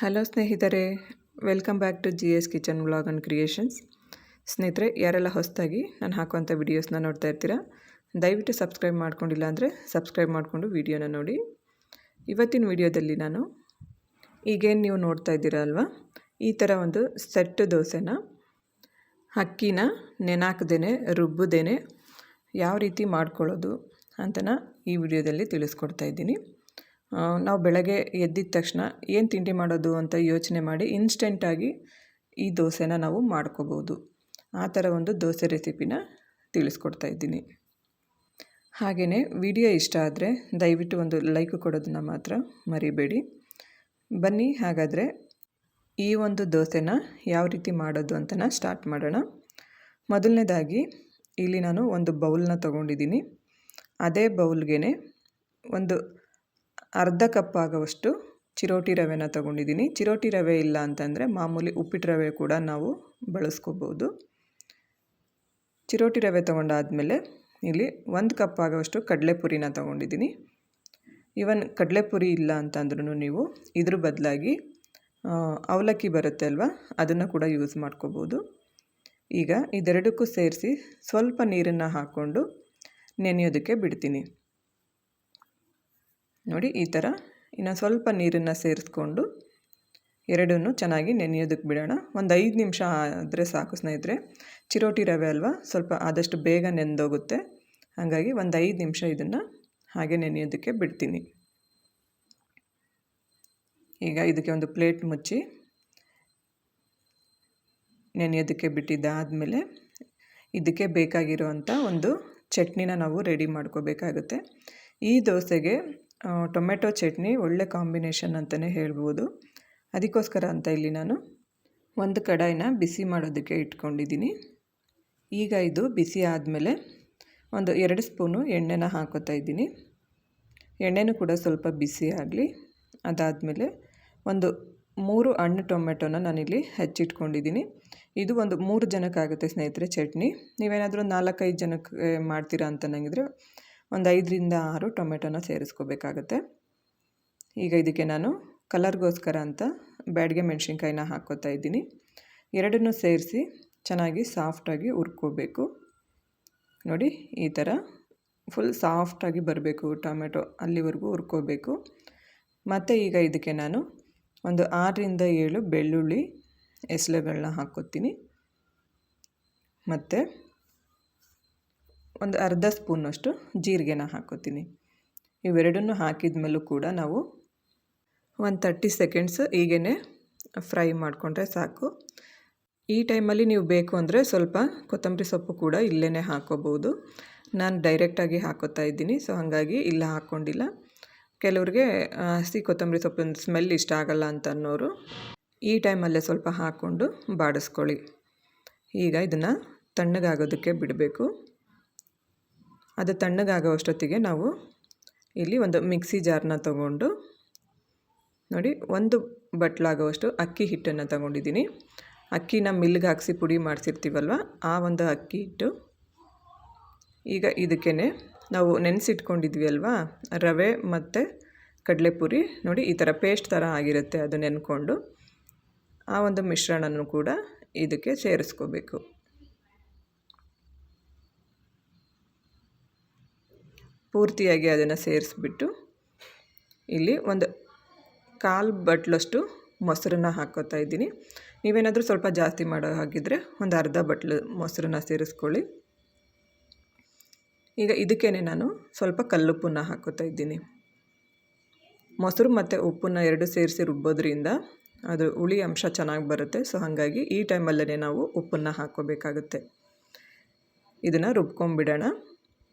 Hello ಸ್ನೇಹಿತರೆ, welcome back to GS kitchen vlog and creations. ಸ್ನೇಹಿತರೆ, ಯಾರೆಲ್ಲ ಹೊಸದಾಗಿ ನಾನು ಹಾಕುವಂಥ ವಿಡಿಯೋಸ್ನ ನೋಡ್ತಾ ಇರ್ತೀರಾ, ದಯವಿಟ್ಟು ಸಬ್ಸ್ಕ್ರೈಬ್ ಮಾಡ್ಕೊಂಡಿಲ್ಲ ಅಂದರೆ ಸಬ್ಸ್ಕ್ರೈಬ್ ಮಾಡಿಕೊಂಡು ವಿಡಿಯೋನ ನೋಡಿ. ಇವತ್ತಿನ ವಿಡಿಯೋದಲ್ಲಿ ನಾನು ಈಗೇನು ನೀವು ನೋಡ್ತಾ ಇದ್ದೀರಾ ಅಲ್ವಾ, ಈ ಥರ ಒಂದು ಸೆಟ್ ದೋಸೆನ ಅಕ್ಕಿನ ನೆನಾಕದೇನೆ ರುಬ್ಬದೇನೆ ಯಾವ ರೀತಿ ಮಾಡ್ಕೊಳ್ಳೋದು ಅಂತನ ಈ ವಿಡಿಯೋದಲ್ಲಿ ತಿಳಿಸ್ಕೊಡ್ತಾ ಇದ್ದೀನಿ. ನಾವು ಬೆಳಗ್ಗೆ ಎದ್ದಿದ ತಕ್ಷಣ ಏನು ತಿಂಡಿ ಮಾಡೋದು ಅಂತ ಯೋಚನೆ ಮಾಡಿ ಇನ್ಸ್ಟೆಂಟಾಗಿ ಈ ದೋಸೆನ ನಾವು ಮಾಡ್ಕೋಬೋದು. ಆ ಥರ ಒಂದು ದೋಸೆ ರೆಸಿಪಿನ ತಿಳಿಸ್ಕೊಡ್ತಾ ಇದ್ದೀನಿ. ಹಾಗೆಯೇ ವಿಡಿಯೋ ಇಷ್ಟ ಆದರೆ ದಯವಿಟ್ಟು ಒಂದು ಲೈಕ್ ಕೊಡೋದನ್ನು ಮಾತ್ರ ಮರಿಬೇಡಿ. ಬನ್ನಿ ಹಾಗಾದರೆ ಈ ಒಂದು ದೋಸೆನ ಯಾವ ರೀತಿ ಮಾಡೋದು ಅಂತನ ಸ್ಟಾರ್ಟ್ ಮಾಡೋಣ. ಮೊದಲನೇದಾಗಿ ಇಲ್ಲಿ ನಾನು ಒಂದು ಬೌಲ್ನ ತೊಗೊಂಡಿದ್ದೀನಿ. ಅದೇ ಬೌಲ್ಗೆ ಒಂದು ಅರ್ಧ ಕಪ್ ಆಗುವಷ್ಟು ಚಿರೋಟಿ ರವೆನ ತೊಗೊಂಡಿದ್ದೀನಿ. ಚಿರೋಟಿ ರವೆ ಇಲ್ಲ ಅಂತಂದರೆ ಮಾಮೂಲಿ ಉಪ್ಪಿಟ್ಟು ರವೆ ಕೂಡ ನಾವು ಬಳಸ್ಕೋಬೋದು. ಚಿರೋಟಿ ರವೆ ತೊಗೊಂಡಾದಮೇಲೆ ಇಲ್ಲಿ 1 ಕಪ್ ಆಗುವಷ್ಟು ಕಡಲೆಪುರಿನ ತೊಗೊಂಡಿದ್ದೀನಿ. ಇವನ್ ಕಡಲೆಪುರಿ ಇಲ್ಲ ಅಂತಂದ್ರೂ ನೀವು ಇದ್ರ ಬದಲಾಗಿ ಅವಲಕ್ಕಿ ಬರುತ್ತೆ ಅಲ್ವಾ, ಅದನ್ನು ಕೂಡ ಯೂಸ್ ಮಾಡ್ಕೋಬೋದು. ಈಗ ಇದೆರಡಕ್ಕೂ ಸೇರಿಸಿ ಸ್ವಲ್ಪ ನೀರನ್ನು ಹಾಕ್ಕೊಂಡು ನೆನೆಯೋದಕ್ಕೆ ಬಿಡ್ತೀನಿ. ನೋಡಿ, ಈ ಥರ ಇನ್ನು ಸ್ವಲ್ಪ ನೀರನ್ನು ಸೇರಿಸ್ಕೊಂಡು ಎರಡನ್ನೂ ಚೆನ್ನಾಗಿ ನೆನೆಯೋದಕ್ಕೆ ಬಿಡೋಣ. ಒಂದು 5 ನಿಮಿಷ ಆದರೆ ಸಾಕು ಸ್ನೇಹಿತರೆ. ಚಿರೋಟಿ ರವೆ ಅಲ್ವಾ, ಸ್ವಲ್ಪ ಆದಷ್ಟು ಬೇಗ ನೆಂದೋಗುತ್ತೆ. ಹಾಗಾಗಿ ಒಂದು 5 ನಿಮಿಷ ಇದನ್ನು ಹಾಗೆ ನೆನೆಯೋದಕ್ಕೆ ಬಿಡ್ತೀನಿ. ಈಗ ಇದಕ್ಕೆ ಒಂದು ಪ್ಲೇಟ್ ಮುಚ್ಚಿ ನೆನೆಯೋದಕ್ಕೆ ಬಿಟ್ಟಿದ್ದಾದಮೇಲೆ ಇದಕ್ಕೆ ಬೇಕಾಗಿರುವಂಥ ಒಂದು ಚಟ್ನಿನ ನಾವು ರೆಡಿ ಮಾಡ್ಕೋಬೇಕಾಗುತ್ತೆ. ಈ ದೋಸೆಗೆ ಟೊಮೆಟೊ ಚಟ್ನಿ ಒಳ್ಳೆ ಕಾಂಬಿನೇಷನ್ ಅಂತಲೇ ಹೇಳ್ಬೋದು. ಅದಕ್ಕೋಸ್ಕರ ಅಂತ ಇಲ್ಲಿ ನಾನು ಒಂದು ಕಡಾಯಿನ ಬಿಸಿ ಮಾಡೋದಕ್ಕೆ ಇಟ್ಕೊಂಡಿದ್ದೀನಿ. ಈಗ ಇದು ಬಿಸಿ ಆದಮೇಲೆ ಒಂದು 2 ಸ್ಪೂನು ಎಣ್ಣೆನ ಹಾಕೋತಾ ಇದ್ದೀನಿ. ಎಣ್ಣೆನೂ ಕೂಡ ಸ್ವಲ್ಪ ಬಿಸಿ ಆಗಲಿ. ಅದಾದಮೇಲೆ ಒಂದು 3 ಹಣ್ಣು ಟೊಮೆಟೊನ ನಾನಿಲ್ಲಿ ಹೆಚ್ಚಿಟ್ಕೊಂಡಿದ್ದೀನಿ. ಇದು ಒಂದು 3 ಜನಕ್ಕಾಗುತ್ತೆ ಸ್ನೇಹಿತರೆ ಚಟ್ನಿ. ನೀವೇನಾದರೂ 4-5 ಜನಕ್ಕೆ ಮಾಡ್ತೀರಾ ಅಂತಂಗಿದ್ರೆ ಒಂದು 5ರಿಂದ 6 ಟೊಮೆಟೊನ ಸೇರಿಸ್ಕೋಬೇಕಾಗತ್ತೆ. ಈಗ ಇದಕ್ಕೆ ನಾನು ಕಲರ್ಗೋಸ್ಕರ ಅಂತ ಬ್ಯಾಡಗೆ ಮೆಣಸಿನ್ಕಾಯಿನ ಹಾಕ್ಕೋತಾ ಇದ್ದೀನಿ. ಎರಡನ್ನೂ ಸೇರಿಸಿ ಚೆನ್ನಾಗಿ ಸಾಫ್ಟಾಗಿ ಹುರ್ಕೋಬೇಕು. ನೋಡಿ, ಈ ಥರ ಫುಲ್ ಸಾಫ್ಟಾಗಿ ಬರಬೇಕು ಟೊಮೆಟೊ, ಅಲ್ಲಿವರೆಗೂ ಹುರ್ಕೋಬೇಕು. ಮತ್ತು ಈಗ ಇದಕ್ಕೆ ನಾನು ಒಂದು 6ರಿಂದ 7 ಬೆಳ್ಳುಳ್ಳಿ ಎಸಳುಗಳನ್ನ ಹಾಕ್ಕೋತೀನಿ. ಮತ್ತು ಒಂದು ಅರ್ಧ ಸ್ಪೂನಷ್ಟು ಜೀರಿಗೆನ ಹಾಕ್ಕೋತೀನಿ. ಇವೆರಡನ್ನೂ ಹಾಕಿದ ಮೇಲೂ ಕೂಡ ನಾವು ಒಂದು 30 ಸೆಕೆಂಡ್ಸ್ ಹೀಗೇ ಫ್ರೈ ಮಾಡಿಕೊಂಡ್ರೆ ಸಾಕು. ಈ ಟೈಮಲ್ಲಿ ನೀವು ಬೇಕು ಅಂದರೆ ಸ್ವಲ್ಪ ಕೊತ್ತಂಬರಿ ಸೊಪ್ಪು ಕೂಡ ಇಲ್ಲೇ ಹಾಕ್ಕೋಬೋದು. ನಾನು ಡೈರೆಕ್ಟಾಗಿ ಹಾಕೋತಾ ಇದ್ದೀನಿ, ಸೊ ಹಾಗಾಗಿ ಇಲ್ಲ ಹಾಕ್ಕೊಂಡಿಲ್ಲ. ಕೆಲವ್ರಿಗೆ ಹಸಿ ಕೊತ್ತಂಬರಿ ಸೊಪ್ಪಿನ ಸ್ಮೆಲ್ ಇಷ್ಟ ಆಗಲ್ಲ ಅಂತ ಅನ್ನೋರು ಈ ಟೈಮಲ್ಲೇ ಸ್ವಲ್ಪ ಹಾಕ್ಕೊಂಡು ಬಾಡಿಸ್ಕೊಳ್ಳಿ. ಈಗ ಇದನ್ನು ತಣ್ಣಗಾಗೋದಕ್ಕೆ ಬಿಡಬೇಕು. ಅದು ತಣ್ಣಗಾಗೋ ಅಷ್ಟೊತ್ತಿಗೆ ನಾವು ಇಲ್ಲಿ ಒಂದು ಮಿಕ್ಸಿ ಜಾರ್ನ ತೊಗೊಂಡು ನೋಡಿ, 1 ಬಟ್ಲಾಗುವಷ್ಟು ಅಕ್ಕಿ ಹಿಟ್ಟನ್ನು ತಗೊಂಡಿದ್ದೀನಿ. ಅಕ್ಕಿನ ಮಿಲ್ಗೆ ಹಾಕಿಸಿ ಪುಡಿ ಮಾಡಿಸಿರ್ತೀವಲ್ವ, ಆ ಒಂದು ಅಕ್ಕಿ ಹಿಟ್ಟು. ಈಗ ಇದಕ್ಕೇ ನಾವು ನೆನೆಸಿಟ್ಕೊಂಡಿದ್ವಿ ಅಲ್ವಾ ರವೆ ಮತ್ತು ಕಡಲೆಪುರಿ, ನೋಡಿ ಈ ಥರ ಪೇಸ್ಟ್ ಥರ ಆಗಿರುತ್ತೆ. ಅದು ನೆನ್ಕೊಂಡು ಆ ಒಂದು ಮಿಶ್ರಣನೂ ಕೂಡ ಇದಕ್ಕೆ ಸೇರಿಸ್ಕೋಬೇಕು. ಪೂರ್ತಿಯಾಗಿ ಅದನ್ನು ಸೇರಿಸ್ಬಿಟ್ಟು ಇಲ್ಲಿ ಒಂದು 1/4 ಬಟ್ಲಷ್ಟು ಮೊಸರನ್ನ ಹಾಕ್ಕೋತಾ ಇದ್ದೀನಿ. ನೀವೇನಾದರೂ ಸ್ವಲ್ಪ ಜಾಸ್ತಿ ಮಾಡೋ ಹಾಗಿದ್ರೆ ಒಂದು ಅರ್ಧ ಬಟ್ಲು ಮೊಸರನ್ನ ಸೇರಿಸ್ಕೊಳ್ಳಿ. ಈಗ ಇದಕ್ಕೇ ನಾನು ಸ್ವಲ್ಪ ಕಲ್ಲುಪ್ಪನ್ನ ಹಾಕ್ಕೋತಾ ಇದ್ದೀನಿ. ಮೊಸರು ಮತ್ತು ಉಪ್ಪನ್ನು ಎರಡು ಸೇರಿಸಿ ರುಬ್ಬೋದ್ರಿಂದ ಅದು ಹುಳಿ ಅಂಶ ಚೆನ್ನಾಗಿ ಬರುತ್ತೆ. ಸೊ ಹಾಗಾಗಿ ಈ ಟೈಮಲ್ಲೇ ನಾವು ಉಪ್ಪನ್ನು ಹಾಕ್ಕೋಬೇಕಾಗುತ್ತೆ. ಇದನ್ನು ರುಬ್ಕೊಂಬಿಡೋಣ.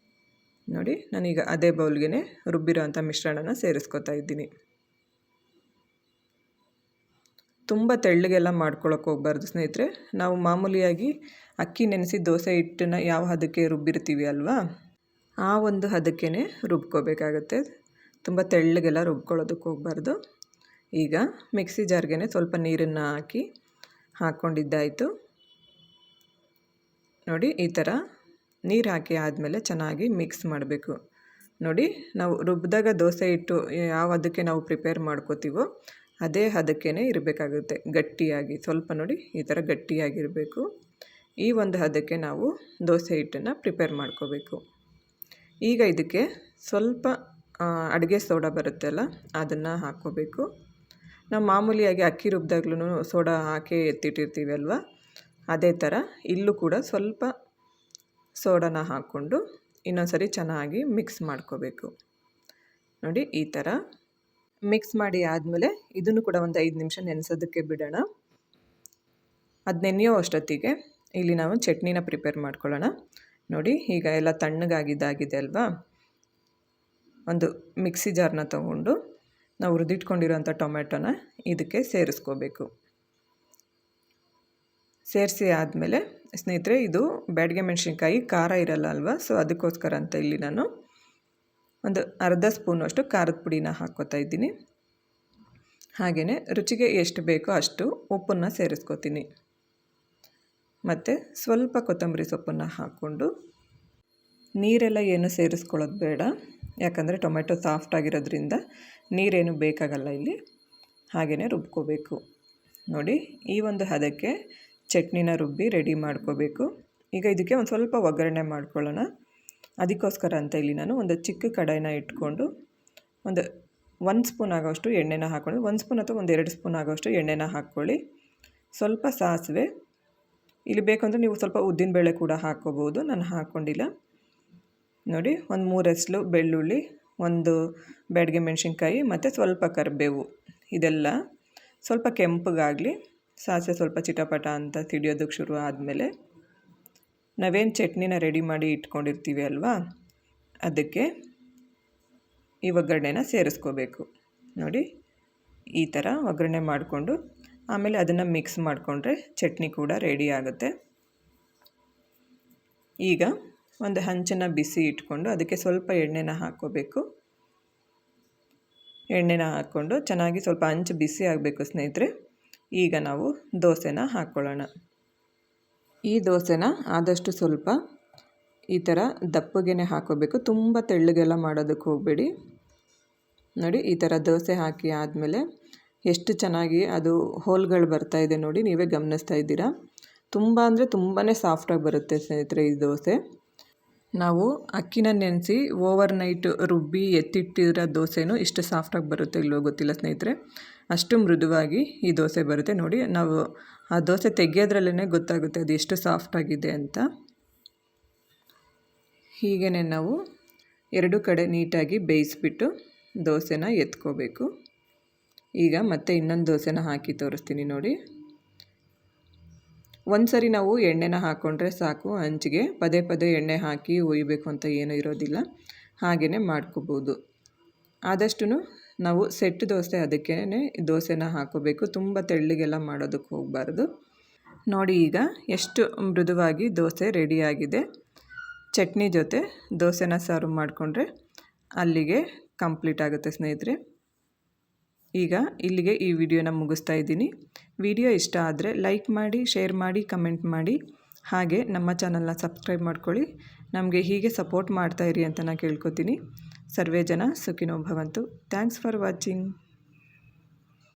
ನೋಡಿ, ನಾನೀಗ ಅದೇ ಬೌಲ್ಗೆ ರುಬ್ಬಿರೋ ಅಂಥ ಮಿಶ್ರಣನ ಸೇರಿಸ್ಕೋತಾ ಇದ್ದೀನಿ. ತುಂಬ ತೆಳ್ಳಗೆಲ್ಲ ಮಾಡ್ಕೊಳಕ್ಕೆ ಹೋಗ್ಬಾರ್ದು ಸ್ನೇಹಿತರೆ. ನಾವು ಮಾಮೂಲಿಯಾಗಿ ಅಕ್ಕಿ ನೆನೆಸಿ ದೋಸೆ ಹಿಟ್ಟನ್ನು ಯಾವ ಹದಕ್ಕೆ ರುಬ್ಬಿರ್ತೀವಿ ಅಲ್ವಾ, ಆ ಒಂದು ಹದಕ್ಕೇ ರುಬ್ಕೋಬೇಕಾಗತ್ತೆ. ತುಂಬ ತೆಳ್ಳಗೆಲ್ಲ ರುಬ್ಕೊಳ್ಳೋದಕ್ಕೆ ಹೋಗಬಾರ್ದು. ಈಗ ಮಿಕ್ಸಿ ಜಾರ್ಗೆ ಸ್ವಲ್ಪ ನೀರನ್ನು ಹಾಕ್ಕೊಂಡಿದ್ದಾಯಿತು. ನೋಡಿ, ಈ ಥರ ನೀರು ಹಾಕಿ ಆದಮೇಲೆ ಚೆನ್ನಾಗಿ ಮಿಕ್ಸ್ ಮಾಡಬೇಕು. ನೋಡಿ, ನಾವು ರುಬ್ಬಿದಾಗ ದೋಸೆ ಹಿಟ್ಟು ಯಾವ ಅದಕ್ಕೆ ನಾವು ಪ್ರಿಪೇರ್ ಮಾಡ್ಕೋತೀವೋ ಅದೇ ಹದಕ್ಕೇ ಇರಬೇಕಾಗುತ್ತೆ, ಗಟ್ಟಿಯಾಗಿ. ಸ್ವಲ್ಪ ನೋಡಿ ಈ ಥರ ಗಟ್ಟಿಯಾಗಿರಬೇಕು. ಈ ಒಂದು ಹದಕ್ಕೆ ನಾವು ದೋಸೆ ಹಿಟ್ಟನ್ನು ಪ್ರಿಪೇರ್ ಮಾಡ್ಕೋಬೇಕು. ಈಗ ಇದಕ್ಕೆ ಸ್ವಲ್ಪ ಅಡುಗೆ ಸೋಡಾ ಬರುತ್ತೆ ಅಲ್ಲ, ಅದನ್ನು ಹಾಕ್ಕೋಬೇಕು. ನಾವು ಮಾಮೂಲಿಯಾಗಿ ಅಕ್ಕಿ ರುಬ್ದಾಗ್ಲೂ ಸೋಡಾ ಹಾಕಿ ಎತ್ತಿಟ್ಟಿರ್ತೀವಿ ಅಲ್ವ, ಅದೇ ಥರ ಇಲ್ಲೂ ಕೂಡ ಸ್ವಲ್ಪ ಸೋಡಾನ ಹಾಕ್ಕೊಂಡು ಇನ್ನೊಂದು ಸರಿ ಚೆನ್ನಾಗಿ ಮಿಕ್ಸ್ ಮಾಡ್ಕೋಬೇಕು. ನೋಡಿ ಈ ಥರ ಮಿಕ್ಸ್ ಮಾಡಿ ಆದಮೇಲೆ ಇದನ್ನು ಕೂಡ ಒಂದು 5 ನಿಮಿಷ ನೆನೆಸೋದಕ್ಕೆ ಬಿಡೋಣ. ಅದು ನೆನೆಯೋ ಅಷ್ಟೊತ್ತಿಗೆ ಇಲ್ಲಿ ನಾವು ಚಟ್ನಿನ ಪ್ರಿಪೇರ್ ಮಾಡ್ಕೊಳ್ಳೋಣ. ನೋಡಿ ಈಗ ಎಲ್ಲ ತಣ್ಣಗಾಗಿದ್ದಾಗಿದೆ ಅಲ್ವಾ. ಒಂದು ಮಿಕ್ಸಿ ಜಾರ್ನ ತೊಗೊಂಡು ನಾವು ಹುರಿದಿಟ್ಕೊಂಡಿರೋಂಥ ಟೊಮೆಟೊನ ಇದಕ್ಕೆ ಸೇರಿಸ್ಕೋಬೇಕು. ಸೇರಿಸಿ ಆದಮೇಲೆ ಸ್ನೇಹಿತರೆ, ಇದು ಬ್ಯಾಡಗೆ ಮೆಣಸಿನ್ಕಾಯಿ ಖಾರ ಇರಲ್ಲ ಅಲ್ವಾ, ಸೊ ಅದಕ್ಕೋಸ್ಕರ ಅಂತ ಇಲ್ಲಿ ನಾನು ಒಂದು ಅರ್ಧ ಸ್ಪೂನಷ್ಟು ಖಾರದ ಪುಡಿನ ಹಾಕ್ಕೋತಾ ಇದ್ದೀನಿ. ಹಾಗೆಯೇ ರುಚಿಗೆ ಎಷ್ಟು ಬೇಕೋ ಅಷ್ಟು ಉಪ್ಪನ್ನು ಸೇರಿಸ್ಕೋತೀನಿ. ಮತ್ತು ಸ್ವಲ್ಪ ಕೊತ್ತಂಬರಿ ಸೊಪ್ಪನ್ನು ಹಾಕ್ಕೊಂಡು, ನೀರೆಲ್ಲ ಏನು ಸೇರಿಸ್ಕೊಳ್ಳೋದು ಬೇಡ, ಯಾಕಂದರೆ ಟೊಮೆಟೊ ಸಾಫ್ಟ್ ಆಗಿರೋದ್ರಿಂದ ನೀರೇನು ಬೇಕಾಗಲ್ಲ ಇಲ್ಲಿ. ಹಾಗೆಯೇ ರುಬ್ಕೋಬೇಕು. ನೋಡಿ ಈ ಒಂದು ಹದಕ್ಕೆ ಚಟ್ನಿನ ರುಬ್ಬಿ ರೆಡಿ ಮಾಡ್ಕೋಬೇಕು. ಈಗ ಇದಕ್ಕೆ ಒಂದು ಸ್ವಲ್ಪ ಒಗ್ಗರಣೆ ಮಾಡ್ಕೊಳ್ಳೋಣ. ಅದಕ್ಕೋಸ್ಕರ ಅಂತ ಇಲ್ಲಿ ನಾನು ಒಂದು ಚಿಕ್ಕ ಕಡಾಯಿನ ಇಟ್ಕೊಂಡು ಒಂದು 1 ಸ್ಪೂನ್ ಆಗೋಷ್ಟು ಎಣ್ಣೆನ ಹಾಕ್ಕೊಂಡು, 1 ಸ್ಪೂನ್ ಅಥವಾ ಒಂದು 2 ಸ್ಪೂನ್ ಆಗೋಷ್ಟು ಎಣ್ಣೆನ ಹಾಕ್ಕೊಳ್ಳಿ. ಸ್ವಲ್ಪ ಸಾಸಿವೆ, ಇಲ್ಲಿ ಬೇಕಂದರೆ ನೀವು ಸ್ವಲ್ಪ ಉದ್ದಿನಬೇಳೆ ಕೂಡ ಹಾಕ್ಕೋಬೋದು, ನಾನು ಹಾಕ್ಕೊಂಡಿಲ್ಲ. ನೋಡಿ ಒಂದು 3 ಎಸಳು ಬೆಳ್ಳುಳ್ಳಿ, ಒಂದು ಬ್ಯಾಡಗೆ ಮೆಣಸಿನ್ಕಾಯಿ ಮತ್ತು ಸ್ವಲ್ಪ ಕರಿಬೇವು, ಇದೆಲ್ಲ ಸ್ವಲ್ಪ ಕೆಂಪಗಾಗಲಿ. ಸಾಸಿವೆ ಸ್ವಲ್ಪ ಚಿಟಪಟ ಅಂತ ಸಿಡಿಯೋದಕ್ಕೆ ಶುರು ಆದಮೇಲೆ ನಾವೇನು ಚಟ್ನಿನ ರೆಡಿ ಮಾಡಿ ಇಟ್ಕೊಂಡಿರ್ತೀವಿ ಅಲ್ವಾ, ಅದಕ್ಕೆ ಈ ಒಗ್ಗರಣೆನ ಸೇರಿಸ್ಕೋಬೇಕು. ನೋಡಿ ಈ ಥರ ಒಗ್ಗರಣೆ ಮಾಡಿಕೊಂಡು ಆಮೇಲೆ ಅದನ್ನು ಮಿಕ್ಸ್ ಮಾಡಿಕೊಂಡ್ರೆ ಚಟ್ನಿ ಕೂಡ ರೆಡಿ ಆಗುತ್ತೆ. ಈಗ ಒಂದು ಹಂಚನ್ನು ಬಿಸಿ ಇಟ್ಕೊಂಡು ಅದಕ್ಕೆ ಸ್ವಲ್ಪ ಎಣ್ಣೆನ ಹಾಕ್ಕೋಬೇಕು. ಎಣ್ಣೆನ ಹಾಕ್ಕೊಂಡು ಚೆನ್ನಾಗಿ ಸ್ವಲ್ಪ ಹಂಚು ಬಿಸಿ ಆಗಬೇಕು ಸ್ನೇಹಿತರೆ. ಈಗ ನಾವು ದೋಸೆನ ಹಾಕ್ಕೊಳ್ಳೋಣ. ಈ ದೋಸೆನ ಆದಷ್ಟು ಸ್ವಲ್ಪ ಈ ಥರ ದಪ್ಪಗೆ ಹಾಕ್ಕೋಬೇಕು, ತುಂಬ ತೆಳ್ಳಗೆಲ್ಲ ಮಾಡೋದಕ್ಕೆ ಹೋಗಬೇಡಿ. ನೋಡಿ ಈ ಥರ ದೋಸೆ ಹಾಕಿ ಆದಮೇಲೆ ಎಷ್ಟು ಚೆನ್ನಾಗಿ ಅದು ಹೋಲ್ಗಳು ಬರ್ತಾಯಿದೆ ನೋಡಿ, ನೀವೇ ಗಮನಿಸ್ತಾ ಇದ್ದೀರಾ. ತುಂಬ ಅಂದರೆ ತುಂಬಾ ಸಾಫ್ಟಾಗಿ ಬರುತ್ತೆ ಸ್ನೇಹಿತರೆ ಈ ದೋಸೆ. ನಾವು ಅಕ್ಕಿನ ನೆನೆಸಿ ಓವರ್ ನೈಟ್ ರುಬ್ಬಿ ಎತ್ತಿಟ್ಟಿರೋ ದೋಸೆನೂ ಇಷ್ಟು ಸಾಫ್ಟಾಗಿ ಬರುತ್ತೆ ಇಲ್ಲವೋ ಗೊತ್ತಿಲ್ಲ ಸ್ನೇಹಿತರೆ, ಅಷ್ಟು ಮೃದುವಾಗಿ ಈ ದೋಸೆ ಬರುತ್ತೆ. ನೋಡಿ ನಾವು ಆ ದೋಸೆ ತೆಗೆಯೋದ್ರಲ್ಲೇ ಗೊತ್ತಾಗುತ್ತೆ ಅದು ಎಷ್ಟು ಸಾಫ್ಟಾಗಿದೆ ಅಂತ. ಹೀಗೇ ನಾವು 2 ಕಡೆ ನೀಟಾಗಿ ಬೇಯಿಸ್ಬಿಟ್ಟು ದೋಸೆನ ಎತ್ಕೋಬೇಕು. ಈಗ ಮತ್ತೆ ಇನ್ನೊಂದು ದೋಸೆನ ಹಾಕಿ ತೋರಿಸ್ತೀನಿ ನೋಡಿ. ಒಂದು ಸರಿ ನಾವು ಎಣ್ಣೆನ ಹಾಕ್ಕೊಂಡ್ರೆ ಸಾಕು, ಹಂಚಿಗೆ ಪದೇ ಪದೇ ಎಣ್ಣೆ ಹಾಕಿ ಒಯ್ಯಬೇಕು ಅಂತ ಏನೂ ಇರೋದಿಲ್ಲ, ಹಾಗೆಯೇ ಮಾಡ್ಕೋಬೋದು. ಆದಷ್ಟು ನಾವು ಸೆಟ್ ದೋಸೆ ಅದಕ್ಕೇ ದೋಸೆನ ಹಾಕೋಬೇಕು, ತುಂಬ ತೆಳ್ಳಗೆಲ್ಲ ಮಾಡೋದಕ್ಕೆ ಹೋಗಬಾರ್ದು. ನೋಡಿ ಈಗ ಎಷ್ಟು ಮೃದುವಾಗಿ ದೋಸೆ ರೆಡಿಯಾಗಿದೆ. ಚಟ್ನಿ ಜೊತೆ ದೋಸೆನ ಸರ್ವ್ ಮಾಡಿಕೊಂಡ್ರೆ ಅಲ್ಲಿಗೆ ಕಂಪ್ಲೀಟ್ ಆಗುತ್ತೆ ಸ್ನೇಹಿತರೆ. ಈಗ ಇಲ್ಲಿಗೆ ಈ ವಿಡಿಯೋನ ಮುಗಿಸ್ತಾ ಇದ್ದೀನಿ. ವಿಡಿಯೋ ಇಷ್ಟ ಆದರೆ ಲೈಕ್ ಮಾಡಿ, ಶೇರ್ ಮಾಡಿ, ಕಮೆಂಟ್ ಮಾಡಿ, ಹಾಗೆ ನಮ್ಮ ಚಾನಲ್ನ ಸಬ್ಸ್ಕ್ರೈಬ್ ಮಾಡ್ಕೊಳ್ಳಿ. ನಮಗೆ ಹೀಗೆ ಸಪೋರ್ಟ್ ಮಾಡ್ತಾಯಿರಿ ಅಂತ ನಾನು ಕೇಳ್ಕೊತೀನಿ. ಸರ್ವೇ ಜನ ಸುಖಿನೋ ಭವಂತು. Thanks for watching.